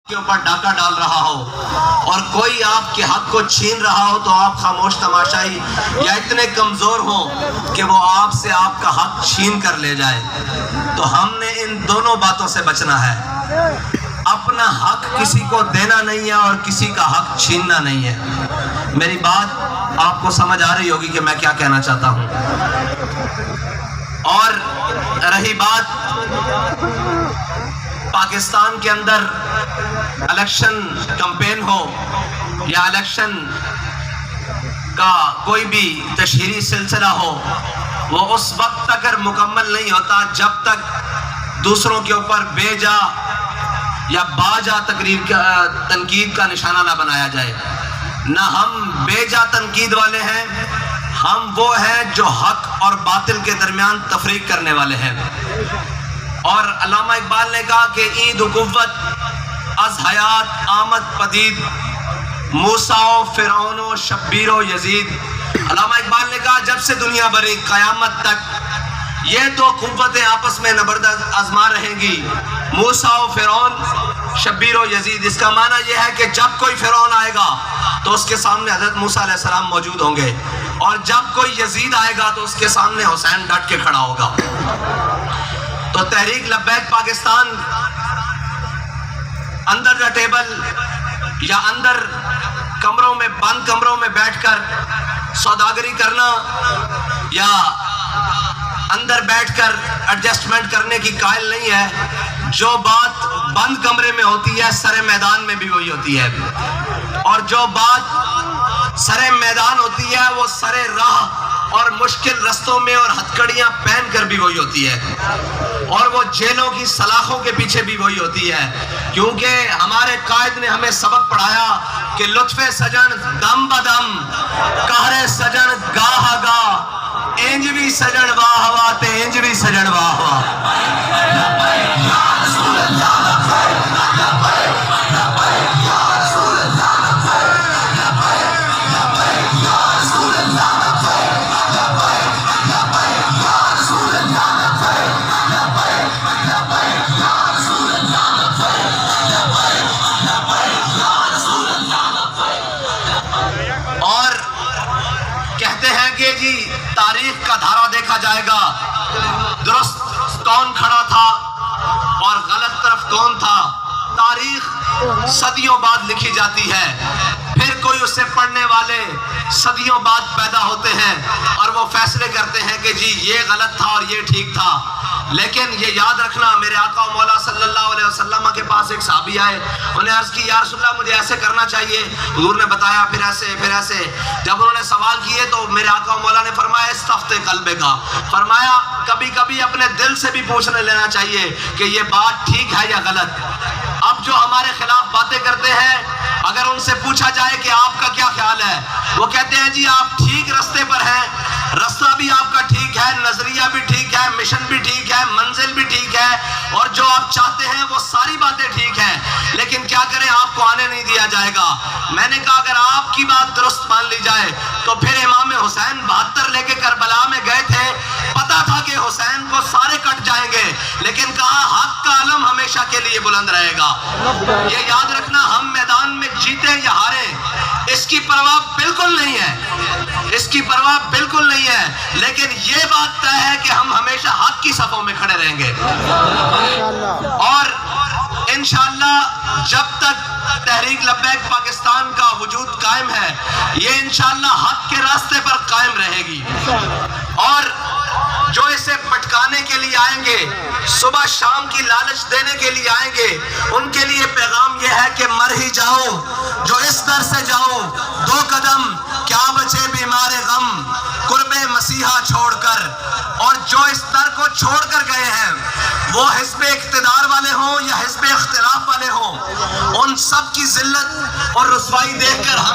کے اوپر ڈاکہ ڈال رہا ہو اور کوئی آپ کے حق کو چھین رہا ہو تو آپ خاموش تماشائی یا اتنے کمزور ہوں کہ وہ آپ سے آپ کا حق چھین کر لے جائے، تو ہم نے ان دونوں باتوں سے بچنا ہے۔ اپنا حق کسی کو دینا نہیں ہے اور کسی کا حق چھیننا نہیں ہے۔ میری بات آپ کو سمجھ آ رہی ہوگی کہ میں کیا کہنا چاہتا ہوں۔ اور رہی بات پاکستان کے اندر الیکشن کمپین ہو یا الیکشن کا کوئی بھی تشہیری سلسلہ ہو، وہ اس وقت تک مکمل نہیں ہوتا جب تک دوسروں کے اوپر بے جا یا باجا تنقید کا نشانہ نہ بنایا جائے۔ نہ ہم بے جا تنقید والے ہیں، ہم وہ ہیں جو حق اور باطل کے درمیان تفریق کرنے والے ہیں۔ اور علامہ اقبال نے کہا کہ عید و قوت از حیات آمد پدید، موسیٰ و فرعون و شبیر و یزید۔ علامہ اقبال نے کہا جب سے دنیا بنی قیامت تک یہ تو قوتیں آپس میں نبرد آزما رہیں گی، موسیٰ و فرعون شبیر و یزید۔ اس کا معنی یہ ہے کہ جب کوئی فرعون آئے گا تو اس کے سامنے حضرت موسیٰ علیہ السلام موجود ہوں گے، اور جب کوئی یزید آئے گا تو اس کے سامنے حسین ڈٹ کے کھڑا ہوگا۔ تو تحریک لبیک پاکستان اندر دا ٹیبل یا اندر کمروں میں بند کمروں میں بیٹھ کر سوداگری کرنا یا اندر بیٹھ کر ایڈجسٹمنٹ کرنے کی قائل نہیں ہے۔ جو بات بند کمرے میں ہوتی ہے سر میدان میں بھی وہی ہوتی ہے، اور جو بات سر میدان ہوتی ہے وہ سر راہ اور مشکل رستوں میں اور ہتھکڑیاں پہن کر بھی وہی ہوتی ہے، اور وہ جیلوں کی سلاخوں کے پیچھے بھی وہی ہوتی ہے۔ کیونکہ ہمارے قائد نے ہمیں سبق پڑھایا کہ لطف سجن دم بدم، قہر سجن گاہ گاہ، انج بھی سجن واہ واہ تے انج بھی سجن واہ واہ۔ تاریخ کا دھارا دیکھا جائے گا، درست کون کھڑا تھا اور غلط طرف کون تھا۔ تاریخ صدیوں بعد لکھی جاتی ہے، پھر کوئی اسے پڑھنے والے صدیوں بعد پیدا ہوتے ہیں اور وہ فیصلے کرتے ہیں کہ جی یہ غلط تھا اور یہ ٹھیک تھا۔ لیکن یہ یاد رکھنا، میرے آقا و مولا صلی اللہ علیہ وسلم کے پاس ایک صحابی آئے، انہیں عرض کی یا رسول اللہ مجھے ایسے کرنا چاہیے، حضور نے بتایا پھر ایسے پھر ایسے۔ جب انہوں نے سوال کیے تو میرے آقا و مولا نے فرمایا استفتِ قلب کا، فرمایا کبھی کبھی اپنے دل سے بھی پوچھنے لینا چاہیے کہ یہ بات ٹھیک ہے یا غلط۔ اب جو ہمارے خلاف باتیں کرتے ہیں، اگر ان سے پوچھا جائے کہ آپ کا کیا خیال ہے، وہ کہتے ہیں جی آپ ٹھیک رستے پر ہیں، رستہ بھی آپ کا ٹھیک ہے، نظریہ بھی ٹھیک ہے، مشن بھی ٹھیک ہے، منزل بھی ٹھیک ہے، اور جو آپ چاہتے ہیں وہ ساری باتیں ٹھیک ہیں، لیکن کیا کریں آپ کو آنے نہیں دیا جائے گا۔ میں نے کہا اگر آپ کی بات درست مان لی جائے تو پھر امام حسین 72 لے کے کربلا میں گئے تھے، پتا تھا کہ حسین کو سارے کٹ جائیں گے، لیکن کہا حق کا علم ہمیشہ کے لیے بلند رہے گا۔ یہ یاد رکھنا، ہم میدان میں جیتے یا ہارے اس کی پرواہ بالکل نہیں ہے، اس کی پرواہ بالکل نہیں ہے، لیکن یہ بات طے ہے کہ ہم ہمیشہ حق کی صفوں میں کھڑے رہیں گے۔ اور انشاءاللہ جب تک تحریک لبیک پاکستان کا وجود قائم ہے، یہ انشاءاللہ حق کے راستے پر قائم رہے گی، اور جو اسے پٹکانے کے لیے آئیں گے، صبح شام کی لالچ دینے کے لیے آئیں گے، ان کے لیے پیغام یہ ہے کہ مر ہی جاؤ، جو اس در سے جاؤ 2 قدم، کیا بچے بیمار غم قرب مسیحا چھوڑ کر۔ اور جو اس در کو چھوڑ کر گئے ہیں، وہ حزب اقتدار والے ہوں یا حزب اختلاف والے ہوں، ان سب کی ذلت اور رسوائی دیکھ کر